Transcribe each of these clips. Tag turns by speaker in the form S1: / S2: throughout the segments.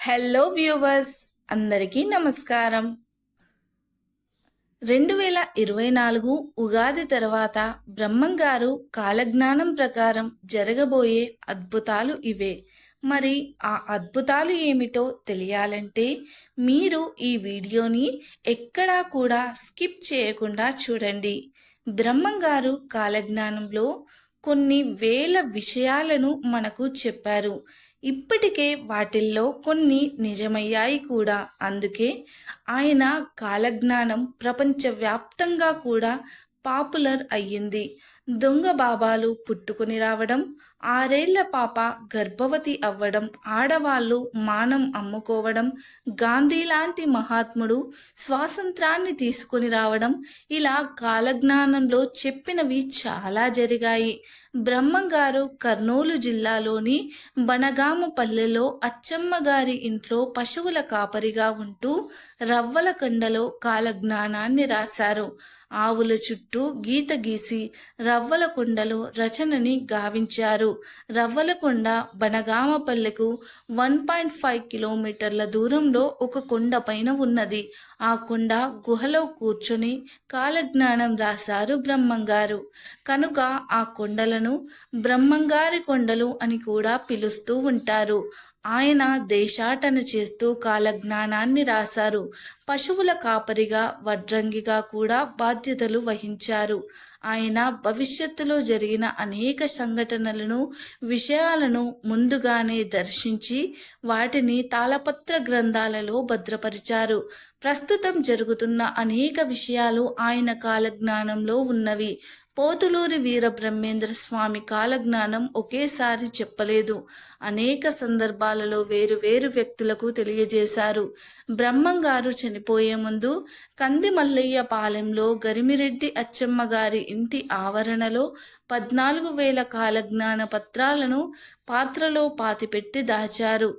S1: Hello viewers, అందరికీ నమస్కారం. 2024 ఉగాది తర్వాత బ్రహ్మంగారు కాలజ్ఞానం ప్రకారం జరగబోయే అద్భుతాలు ఇవే. మరి ఆ అద్భుతాలు ఏమిటో తెలియాలంటే మీరు ఈ వీడియోని ఎక్కడా కూడా స్కిప్ చేయకుండా చూడండి. బ్రహ్మంగారు కాలజ్ఞానంలో కొన్ని వేల విషయాలను మనకు చెప్పారు. ఇప్పటికే వాటిల్లో కొన్ని నిజమయ్యాయి కూడా. అందుకే ఆయన కాలజ్ఞానం ప్రపంచవ్యాప్తంగా కూడా పాపులర్ అయ్యింది. దొంగ బాబాలు పుట్టుకొని రావడం, 6 ఏళ్ల పాప గర్భవతి అవ్వడం, ఆడవాళ్ళు మానం అమ్ముకోవడం, గాంధీ లాంటి మహాత్ముడు స్వాతంత్రాన్ని తీసుకొని రావడం, ఇలా కాలజ్ఞానంలో చెప్పినవి చాలా జరిగాయి. బ్రహ్మంగారు కర్నూలు జిల్లాలోని బనగామపల్లెలో అచ్చమ్మ గారి ఇంట్లో పశువుల కాపరిగా ఉంటూ రవ్వలకొండలో కాలజ్ఞానాన్ని రాశారు. ఆవుల చుట్టూ గీత గీసి రవ్వలకొండలో రచనని గావించారు. రవ్వలకొండ బనగామపల్లెకు 1.5 కిలోమీటర్ల దూరంలో ఒక కొండ పైన ఉన్నది. ఆ కొండ గుహలో కూర్చొని కాలజ్ఞానం రాశారు బ్రహ్మంగారు. కనుక ఆ కొండలను బ్రహ్మంగారి కొండలు అని కూడా పిలుస్తూ ఉంటారు. ఆయన దేశాటన చేస్తూ కాలజ్ఞానాన్ని రాశారు. పశువుల కాపరిగా, వడ్రంగిగా కూడా బాధ్యతలు వహించారు. ఆయన భవిష్యత్తులో జరిగిన అనేక సంఘటనలను, విషయాలను ముందుగానే దర్శించి వాటిని తాళపత్ర గ్రంథాలలో భద్రపరిచారు. ప్రస్తుతం జరుగుతున్న అనేక విషయాలు ఆయన కాలజ్ఞానంలో ఉన్నవి. పోతులూరి వీరబ్రహ్మేంద్ర స్వామి కాలజ్ఞానం ఒకేసారి చెప్పలేదు. అనేక సందర్భాలలో వేరు వేరు వ్యక్తులకు తెలియజేశారు. బ్రహ్మంగారు చనిపోయే ముందు కంది మల్లయ్య పాలెంలో గరిమిరెడ్డి అచ్చమ్మ గారి ఇంటి ఆవరణలో 14,000 కాలజ్ఞాన పత్రాలను పాత్రలో పాతిపెట్టి దాచారు.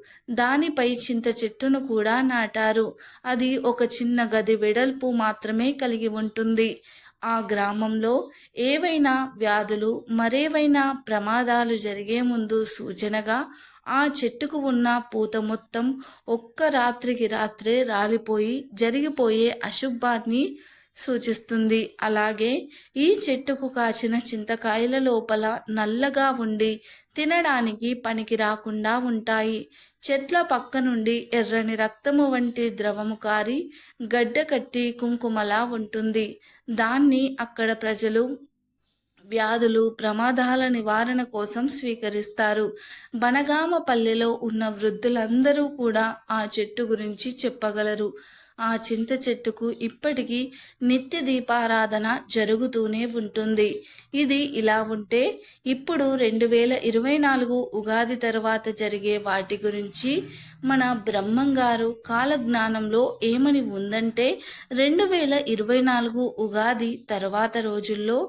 S1: దానిపై చింత చెట్టును కూడా నాటారు. అది ఒక చిన్న గది వెడల్పు మాత్రమే కలిగి ఉంటుంది. ఆ గ్రామంలో ఏవైనా వ్యాధులు, మరేవైనా ప్రమాదాలు జరిగే ముందు సూచనగా ఆ చెట్టుకు ఉన్న పూత మొత్తం ఒక్క రాత్రికి రాత్రే రాలిపోయి జరిగిపోయే అశుభాన్ని సూచిస్తుంది. అలాగే ఈ చెట్టుకు కాచిన చింతకాయల లోపల నల్లగా ఉండి తినడానికి పనికి రాకుండా ఉంటాయి. చెట్ల పక్క నుండి ఎర్రని రక్తము వంటి ద్రవము కారి గడ్డ కట్టి కుంకుమలా ఉంటుంది. దాన్ని అక్కడ ప్రజలు వ్యాధులు, ప్రమాదాల నివారణ కోసం స్వీకరిస్తారు. బనగామపల్లెలో ఉన్న వృద్ధులందరూ కూడా ఆ చెట్టు గురించి చెప్పగలరు. ఆ చింత చెట్టుకు ఇప్పటికీ నిత్య దీపారాధన జరుగుతూనే ఉంటుంది. ఇది ఇలా ఉంటే ఇప్పుడు 2024 ఉగాది తర్వాత జరిగే వాటి గురించి మన బ్రహ్మంగారు కాలజ్ఞానంలో ఏమని ఉందంటే 2024 ఉగాది తర్వాత రోజుల్లో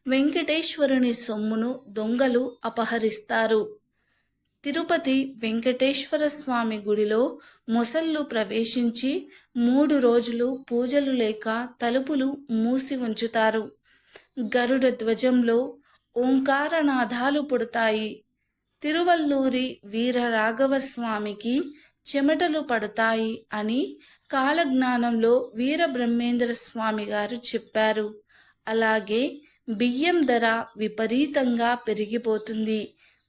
S1: వెంకటేశ్వరుని సొమ్మును దొంగలు అపహరిస్తారు. తిరుపతి వెంకటేశ్వర స్వామి గుడిలో మొసళ్ళు ప్రవేశించి 3 రోజులు పూజలు లేక తలుపులు మూసి ఉంచుతారు. గరుడ ధ్వజంలో ఓంకారనాదాలు పుడతాయి. తిరువల్లూరి వీరరాఘవ స్వామికి చెమటలు పడతాయి అని కాలజ్ఞానంలో వీరబ్రహ్మేంద్ర స్వామి గారు చెప్పారు. అలాగే బియ్యం ధర విపరీతంగా పెరిగిపోతుంది.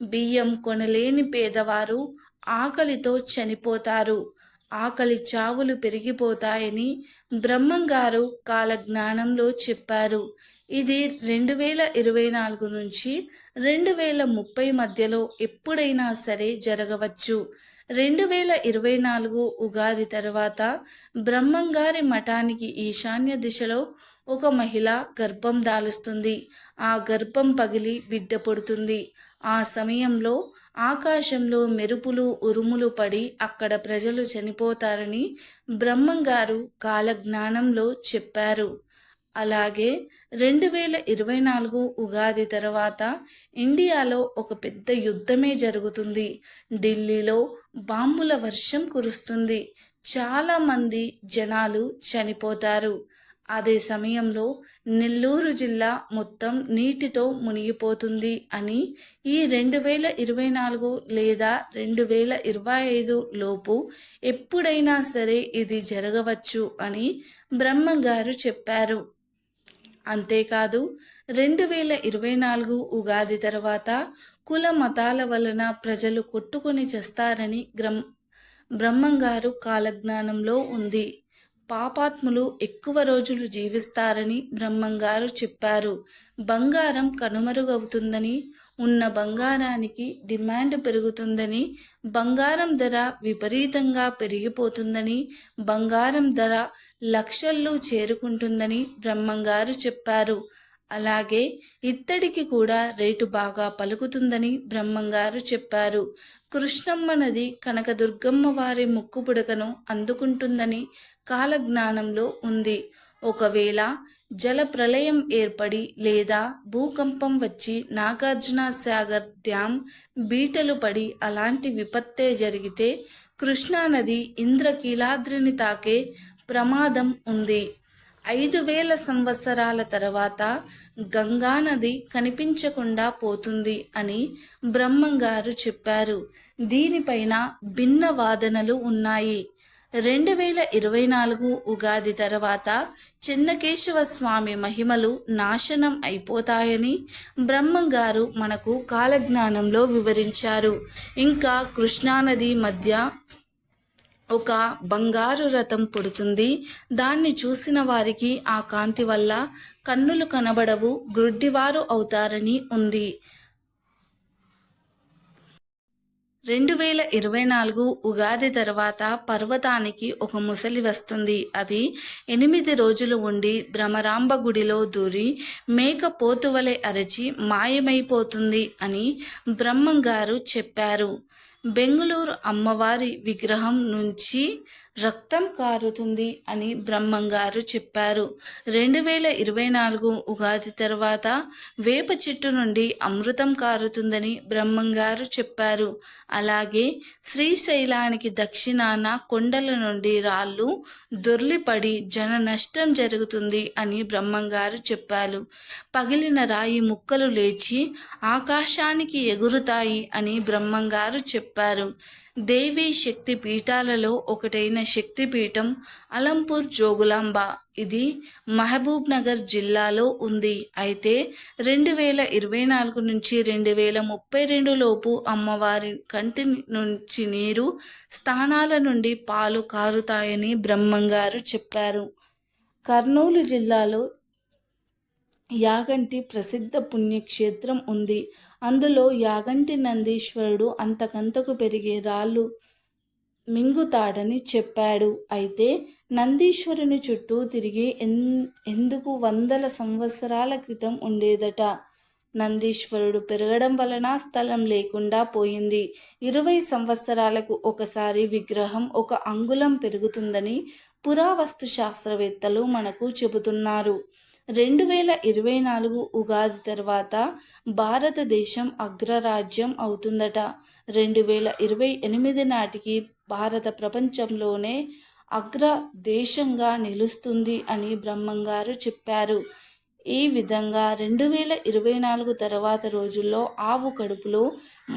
S1: బియ్యం కొనలేని పేదవారు ఆకలితో చనిపోతారు. ఆకలి చావులు పెరిగిపోతాయని బ్రహ్మంగారు కాలజ్ఞానంలో చెప్పారు. ఇది 2024 నుంచి 2030 మధ్యలో ఎప్పుడైనా సరే జరగవచ్చు. 2024 ఉగాది తర్వాత బ్రహ్మంగారి మఠానికి ఈశాన్య దిశలో ఒక మహిళ గర్భం దాలుస్తుంది. ఆ గర్భం పగిలి బిడ్డ పుడుతుంది. ఆ సమయంలో ఆకాశంలో మెరుపులు, ఉరుములు పడి అక్కడ ప్రజలు చనిపోతారని బ్రహ్మంగారు కాలజ్ఞానంలో చెప్పారు. అలాగే 2024 ఉగాది తర్వాత ఇండియాలో ఒక పెద్ద యుద్ధమే జరుగుతుంది. ఢిల్లీలో బాంబుల వర్షం కురుస్తుంది. చాలామంది జనాలు చనిపోతారు. అదే సమయంలో నెల్లూరు జిల్లా మొత్తం నీటితో మునిగిపోతుంది అని, ఈ 2024 లేదా 2025 లోపు ఎప్పుడైనా సరే ఇది జరగవచ్చు అని బ్రహ్మంగారు చెప్పారు. అంతేకాదు 2024 ఉగాది తర్వాత కుల మతాల వలన ప్రజలు కొట్టుకొని చేస్తారని బ్రహ్మంగారు కాలజ్ఞానంలో ఉంది. పాపాత్ములు ఎక్కువ రోజులు జీవిస్తారని బ్రహ్మంగారు చెప్పారు. బంగారం కనుమరుగవుతుందని, ఉన్న బంగారానికి డిమాండ్ పెరుగుతుందని, బంగారం ధర విపరీతంగా పెరిగిపోతుందని, బంగారం ధర లక్షల్లో చేరుకుంటుందని బ్రహ్మంగారు చెప్పారు. అలాగే ఇత్తడికి కూడా రేటు బాగా పలుకుతుందని బ్రహ్మంగారు చెప్పారు. కృష్ణమ్మ నది కనకదుర్గమ్మ వారి ముక్కు పుడకను అందుకుంటుందని కాలజ్ఞానంలో ఉంది. ఒకవేళ జల ప్రళయం ఏర్పడి లేదా భూకంపం వచ్చి నాగార్జున సాగర్ డ్యాం బీటలు పడి అలాంటి విపత్తే జరిగితే కృష్ణానది ఇంద్రకీలాద్రిని తాకే ప్రమాదం ఉంది. 5000 సంవత్సరాల తర్వాత గంగానది కనిపించకుండా పోతుంది అని బ్రహ్మంగారు చెప్పారు. దీనిపైన భిన్న వాదనలు ఉన్నాయి. 2024 ఉగాది తర్వాత చెన్నకేశవ స్వామి మహిమలు నాశనం అయిపోతాయని బ్రహ్మంగారు మనకు కాలజ్ఞానంలో వివరించారు. ఇంకా కృష్ణానది మధ్య ఒక బంగారు రథం పుడుతుంది. దాన్ని చూసిన వారికి ఆ కాంతి వల్ల కన్నులు కనబడవు, గ్రుడ్డివారు అవుతారని ఉంది. 2024 ఉగాది తర్వాత పర్వతానికి ఒక ముసలి వస్తుంది. అది 8 రోజులు ఉండి భ్రమరాంబ గుడిలో దూరి మేక పోతువలే అరచి మాయమైపోతుంది అని బ్రహ్మంగారు చెప్పారు. బెంగుళూరు అమ్మవారి విగ్రహం నుంచి రక్తం కారుతుంది అని బ్రహ్మంగారు చెప్పారు. 2024 ఉగాది తర్వాత వేప చెట్టు నుండి అమృతం కారుతుందని బ్రహ్మంగారు చెప్పారు. అలాగే శ్రీశైలానికి దక్షిణాన కొండల నుండి రాళ్ళు దొర్లిపడి జన నష్టం జరుగుతుంది అని బ్రహ్మంగారు చెప్పారు. పగిలిన రాయి ముక్కలు లేచి ఆకాశానికి ఎగురుతాయి అని బ్రహ్మంగారు చెప్పారు. దేవీ శక్తి పీఠాలలో ఒకటైన శక్తిపీఠం అలంపూర్ జోగులాంబ. ఇది మహబూబ్ నగర్ జిల్లాలో ఉంది. అయితే 2024 నుంచి 2032 లోపు అమ్మవారి కంటి నుంచి నీరు, స్థానాల నుండి పాలు కారుతాయని బ్రహ్మంగారు చెప్పారు. కర్నూలు జిల్లాలో యాగంటి ప్రసిద్ధ పుణ్యక్షేత్రం ఉంది. అందులో యాగంటి నందీశ్వరుడు అంతకంతకు పెరిగే రాళ్ళు మింగుతాడని చెప్పాడు. అయితే నందీశ్వరుని చుట్టూ తిరిగి ఎందుకు 100 సంవత్సరాల క్రితం ఉండేదట. నందీశ్వరుడు పెరగడం వలన స్థలం లేకుండా పోయింది. 20 సంవత్సరాలకు ఒకసారి విగ్రహం 1 అంగుళం పెరుగుతుందని పురావస్తు శాస్త్రవేత్తలు మనకు చెబుతున్నారు. 2024 ఉగాది తర్వాత భారతదేశం అగ్రరాజ్యం అవుతుందట. 2028 నాటికి భారత ప్రపంచంలోనే అగ్ర దేశంగా నిలుస్తుంది అని బ్రహ్మంగారు చెప్పారు. ఈ విధంగా 2024 తర్వాత రోజుల్లో ఆవు కడుపులో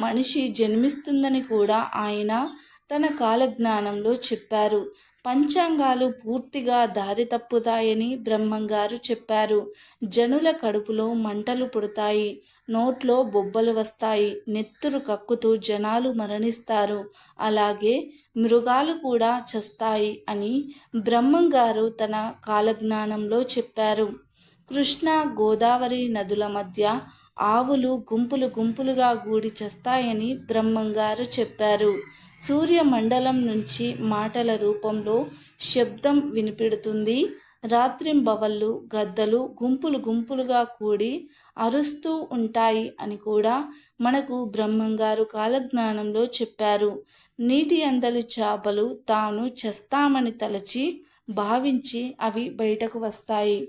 S1: మనిషి జన్మిస్తుందని కూడా ఆయన తన కాలజ్ఞానంలో చెప్పారు. పంచాంగాలు పూర్తిగా దారి తప్పుతాయని బ్రహ్మంగారు చెప్పారు. జనుల కడుపులో మంటలు పుడతాయి, నోట్లో బొబ్బలు వస్తాయి, నెత్తురు కక్కుతూ జనాలు మరణిస్తారు, అలాగే మృగాలు కూడా చస్తాయి అని బ్రహ్మంగారు తన కాలజ్ఞానంలో చెప్పారు. కృష్ణా గోదావరి నదుల మధ్య ఆవులు గుంపులు గుంపులుగా గూడి చస్తాయని బ్రహ్మంగారు చెప్పారు. సూర్యమండలం నుంచి మాటల రూపంలో శబ్దం వినిపెడుతుంది. రాత్రింబవళ్ళు గద్దలు గుంపులు గుంపులుగా కూడి అరుస్తూ ఉంటాయి అని కూడా మనకు బ్రహ్మంగారు కాలజ్ఞానంలో చెప్పారు. నీటి అందలి చేపలు తాను చేస్తామని తలచి భావించి అవి బయటకు వస్తాయి.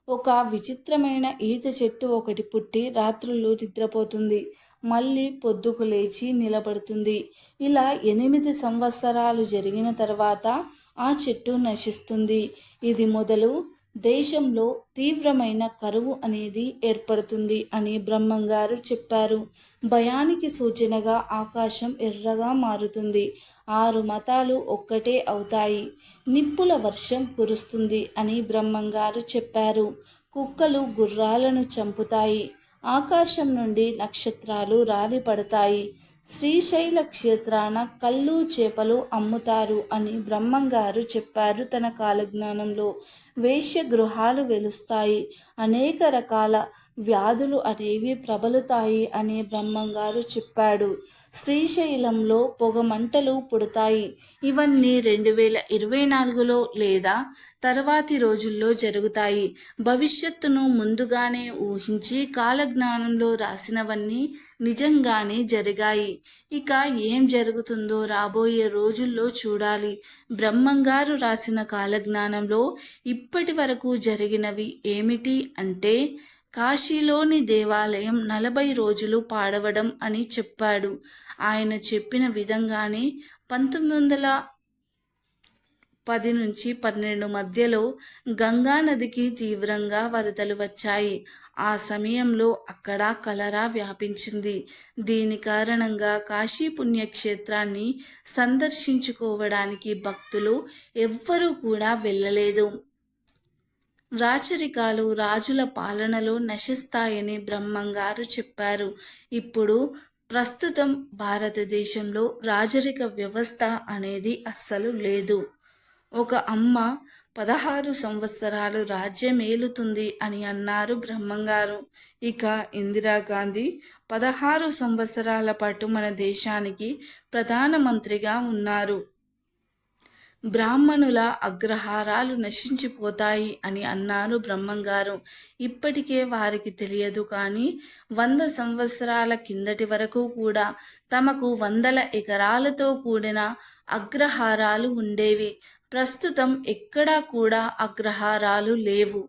S1: ఒక విచిత్రమైన ఈత చెట్టు ఒకటి పుట్టి రాత్రులు నిద్రపోతుంది, మళ్ళీ పొద్దుకు లేచి నిలబడుతుంది. ఇలా 8 సంవత్సరాలు జరిగిన తర్వాత ఆ చెట్టు నశిస్తుంది. ఇది మొదలు దేశంలో తీవ్రమైన కరువు అనేది ఏర్పడుతుంది అని బ్రహ్మంగారు చెప్పారు. భయానికి సూచనగా ఆకాశం ఎర్రగా మారుతుంది. 6 మతాలు ఒక్కటే అవుతాయి. నిప్పుల వర్షం కురుస్తుంది అని బ్రహ్మంగారు చెప్పారు. కుక్కలు గుర్రాలను చంపుతాయి. ఆకాశం నుండి నక్షత్రాలు రాలిపడతాయి. శ్రీశైల క్షేత్రాన కళ్ళు చేపలు అమ్ముతారు అని బ్రహ్మంగారు చెప్పారు తన కాలజ్ఞానంలో. వేశ్యగృహాలు వెలుస్తాయి. అనేక రకాల వ్యాధులు అనేవి ప్రబలుతాయి అని బ్రహ్మంగారు చెప్పాడు. శ్రీశైలంలో పొగమంటలు పుడతాయి. ఇవన్నీ 2024లో లేదా తర్వాతి రోజుల్లో జరుగుతాయి. భవిష్యత్తును ముందుగానే ఊహించి కాలజ్ఞానంలో రాసినవన్నీ నిజంగానే జరిగాయి. ఇక ఏం జరుగుతుందో రాబోయే రోజుల్లో చూడాలి. బ్రహ్మంగారు రాసిన కాలజ్ఞానంలో ఇప్పటి వరకు జరిగినవి ఏమిటి అంటే, కాశీలోని దేవాలయం 40 రోజులు పాడవడం అని చెప్పాడు. ఆయన చెప్పిన విధంగానే 1910 నుంచి 12 మధ్యలో గంగా నదికి తీవ్రంగా వరదలు వచ్చాయి. ఆ సమయంలో అక్కడ కలరా వ్యాపించింది. దీని కారణంగా కాశీ పుణ్యక్షేత్రాన్ని సందర్శించుకోవడానికి భక్తులు ఎవ్వరూ కూడా వెళ్ళలేదు. రాచరికాలు రాజుల పాలనలో నశిస్తాయని బ్రహ్మంగారు చెప్పారు. ఇప్పుడు ప్రస్తుతం భారతదేశంలో రాజరిక వ్యవస్థ అనేది అస్సలు లేదు. ఒక అమ్మ 16 సంవత్సరాలు రాజ్యమేలుతుంది అని అన్నారు బ్రహ్మంగారు. ఇక ఇందిరాగాంధీ 16 సంవత్సరాల పాటు మన దేశానికి ప్రధానమంత్రిగా ఉన్నారు. బ్రాహ్మణుల అగ్రహారాలు నశించిపోతాయి అని అన్నారు బ్రహ్మంగారు. ఇప్పటికే వారికి తెలియదు కానీ 100 సంవత్సరాల కిందటి వరకు కూడా తమకు 100 ఎకరాలతో కూడిన అగ్రహారాలు ఉండేవి. ప్రస్తుతం ఎక్కడా కూడా అగ్రహారాలు లేవు.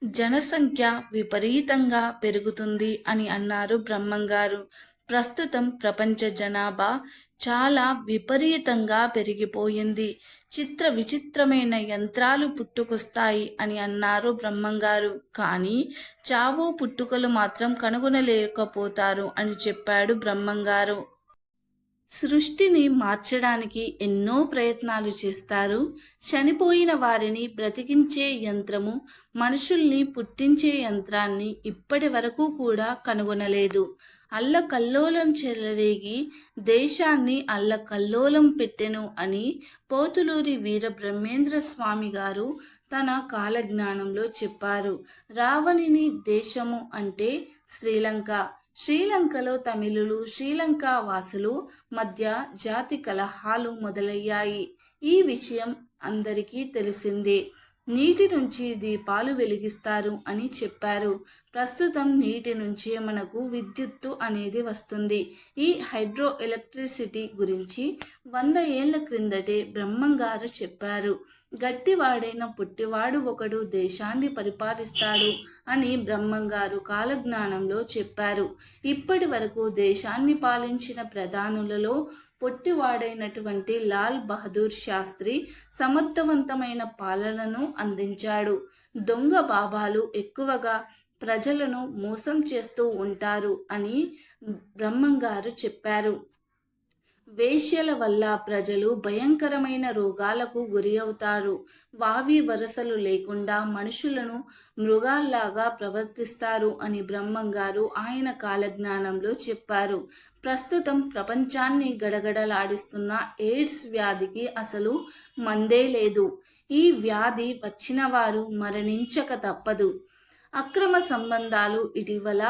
S1: జనసంఖ్య విపరీతంగా పెరుగుతుంది అని అన్నారు బ్రహ్మంగారు. ప్రస్తుతం ప్రపంచ జనాభా చాలా విపరీతంగా పెరిగిపోయింది. చిత్ర విచిత్రమైన యంత్రాలు పుట్టుకొస్తాయి అని అన్నారు బ్రహ్మంగారు. కానీ చావు పుట్టుకలు మాత్రం కనుగొనలేకపోతారు అని చెప్పాడు బ్రహ్మంగారు. సృష్టిని మార్చడానికి ఎన్నో ప్రయత్నాలు చేస్తారు. చనిపోయిన వారిని బ్రతికించే యంత్రము, మనుషుల్ని పుట్టించే యంత్రాన్ని ఇప్పటి వరకు కూడా కనుగొనలేదు. అల్లకల్లోలం చెలరేగి దేశాన్ని అల్లకల్లోలం పెట్టెను అని పోతులూరి వీరబ్రహ్మేంద్ర స్వామి గారు తన కాలజ్ఞానంలో చెప్పారు. రావణుని దేశము అంటే శ్రీలంక. శ్రీలంకలో తమిళులు, శ్రీలంక వాసులు మధ్య జాతి కలహాలు మొదలయ్యాయి. ఈ విషయం అందరికీ తెలిసిందే. నీటి నుంచి దీపాలు వెలిగిస్తారు అని చెప్పారు. ప్రస్తుతం నీటి నుంచే మనకు విద్యుత్తు అనేది వస్తుంది. ఈ హైడ్రో ఎలక్ట్రిసిటీ గురించి 100 ఏళ్ల క్రిందటే బ్రహ్మంగారు చెప్పారు. గట్టివాడైన పుట్టివాడు ఒకడు దేశాన్ని పరిపాలిస్తాడు అని బ్రహ్మంగారు కాలజ్ఞానంలో చెప్పారు. ఇప్పటి వరకు దేశాన్ని పాలించిన ప్రధానులలో పొట్టివాడైనటువంటి లాల్ బహదూర్ శాస్త్రి సమర్థవంతమైన పాలనను అందించాడు. దొంగ బాబాలు ఎక్కువగా ప్రజలను మోసం చేస్తూ ఉంటారు అని బ్రహ్మంగారు చెప్పారు. వేశ్యల వల్ల ప్రజలు భయంకరమైన రోగాలకు గురి అవుతారు. వావి వరసలు లేకుండా మనుషులను మృగాల్లాగా ప్రవర్తిస్తారు అని బ్రహ్మంగారు ఆయన కాలజ్ఞానంలో చెప్పారు. ప్రస్తుతం ప్రపంచాన్ని గడగడలాడిస్తున్న ఎయిడ్స్ వ్యాధికి అసలు మందే లేదు. ఈ వ్యాధి వచ్చిన వారు మరణించక తప్పదు. అక్రమ సంబంధాలు ఇటీవల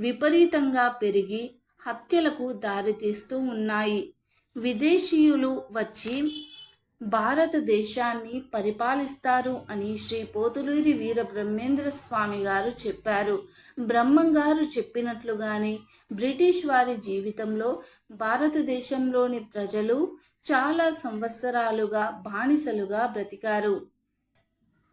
S1: విపరీతంగా పెరిగి హత్యలకు దారితీస్తూ ఉన్నాయి. విదేశీయులు వచ్చి భారతదేశాన్ని పరిపాలిస్తారు అని శ్రీ పోతులూరి వీరబ్రహ్మేంద్ర స్వామి గారు చెప్పారు. బ్రహ్మంగారు చెప్పినట్లుగానే బ్రిటిష్ వారి జీవితంలో భారతదేశంలోని ప్రజలు చాలా సంవత్సరాలుగా బానిసలుగా బ్రతికారు.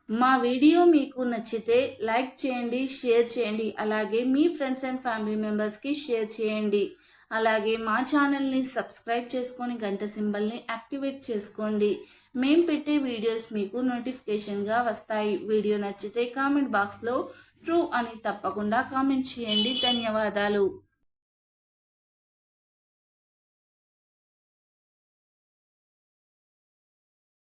S1: మా వీడియో మీకు నచ్చితే లైక్ చేయండి, షేర్ చేయండి. అలాగే మీ ఫ్రెండ్స్ అండ్ ఫ్యామిలీ మెంబర్స్కి షేర్ చేయండి. అలాగే మా ఛానల్ని సబ్స్క్రైబ్ చేసుకొని గంట సింబల్ని యాక్టివేట్ చేసుకోండి. మేము పెట్టే వీడియోస్ మీకు నోటిఫికేషన్గా వస్తాయి. వీడియో నచ్చితే కామెంట్ బాక్స్లో ట్రూ అని తప్పకుండా కామెంట్ చేయండి. ధన్యవాదాలు.